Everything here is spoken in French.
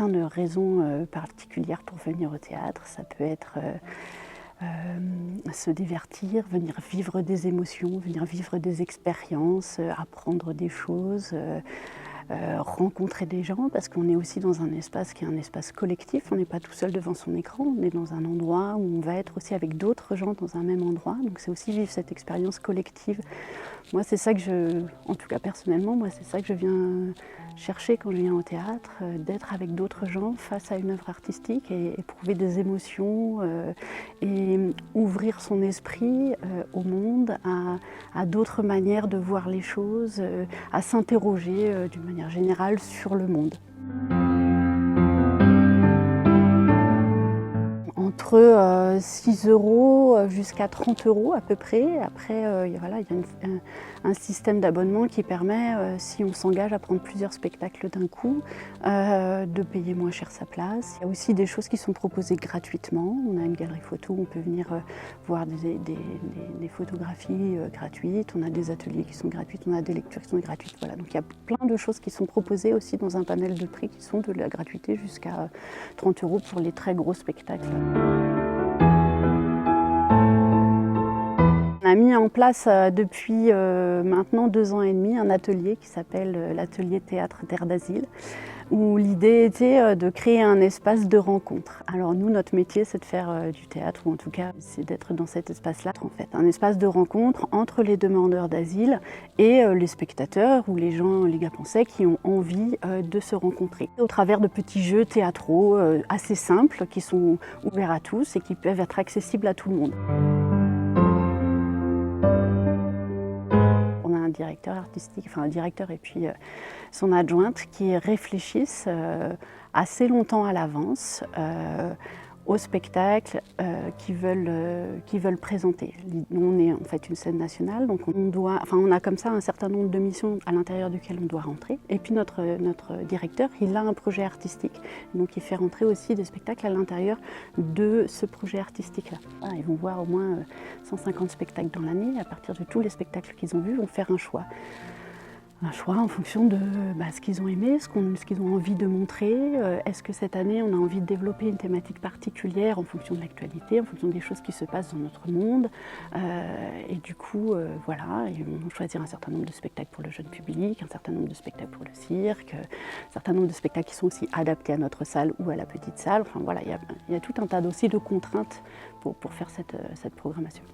plein de raisons particulières pour venir au théâtre. Ça peut être se divertir, venir vivre des émotions, venir vivre des expériences, apprendre des choses, rencontrer des gens, parce qu'on est aussi dans un espace qui est un espace collectif. On n'est pas tout seul devant son écran, on est dans un endroit où on va être aussi avec d'autres gens dans un même endroit. Donc c'est aussi vivre cette expérience collective. Moi, c'est ça que en tout cas personnellement, moi c'est ça que je viens chercher quand je viens au théâtre, d'être avec d'autres gens face à une œuvre artistique et éprouver des émotions et ouvrir son esprit au monde, à d'autres manières de voir les choses, à s'interroger d'une manière générale sur le monde. Entre 6 € jusqu'à 30 € à peu près. Après, voilà, il y a un système d'abonnement qui permet, si on s'engage à prendre plusieurs spectacles d'un coup, de payer moins cher sa place. Il y a aussi des choses qui sont proposées gratuitement. On a une galerie photo, on peut venir voir des photographies gratuites, on a des ateliers qui sont gratuits, on a des lectures qui sont gratuites. Voilà. Donc il y a plein de choses qui sont proposées aussi dans un panel de prix qui sont de la gratuité jusqu'à 30 € pour les très gros spectacles. On a mis en place depuis maintenant 2 ans et demi un atelier qui s'appelle l'atelier théâtre Terre d'Asile, où l'idée était de créer un espace de rencontre. Alors nous, notre métier, c'est de faire du théâtre, ou en tout cas, c'est d'être dans cet espace-là, en fait. Un espace de rencontre entre les demandeurs d'asile et les spectateurs ou les gens, les Gapençais qui ont envie de se rencontrer. Au travers de petits jeux théâtraux assez simples, qui sont ouverts à tous et qui peuvent être accessibles à tout le monde. On a un directeur artistique, enfin un directeur et puis son adjointe qui réfléchissent assez longtemps à l'avance aux spectacles qu'ils veulent présenter. On est en fait une scène nationale, donc on a comme ça un certain nombre de missions à l'intérieur duquel on doit rentrer. Et puis notre directeur, il a un projet artistique, donc il fait rentrer aussi des spectacles à l'intérieur de ce projet artistique-là. Voilà, ils vont voir au moins 150 spectacles dans l'année. À partir de tous les spectacles qu'ils ont vus, ils vont faire un choix. Un choix en fonction de ce qu'ils ont aimé, ce qu'ils ont envie de montrer. Est-ce que cette année, on a envie de développer une thématique particulière en fonction de l'actualité, en fonction des choses qui se passent dans notre monde. Et du coup, voilà, et on choisit un certain nombre de spectacles pour le jeune public, un certain nombre de spectacles pour le cirque, un certain nombre de spectacles qui sont aussi adaptés à notre salle ou à la petite salle. Enfin voilà, il y a tout un tas aussi de contraintes pour faire cette programmation.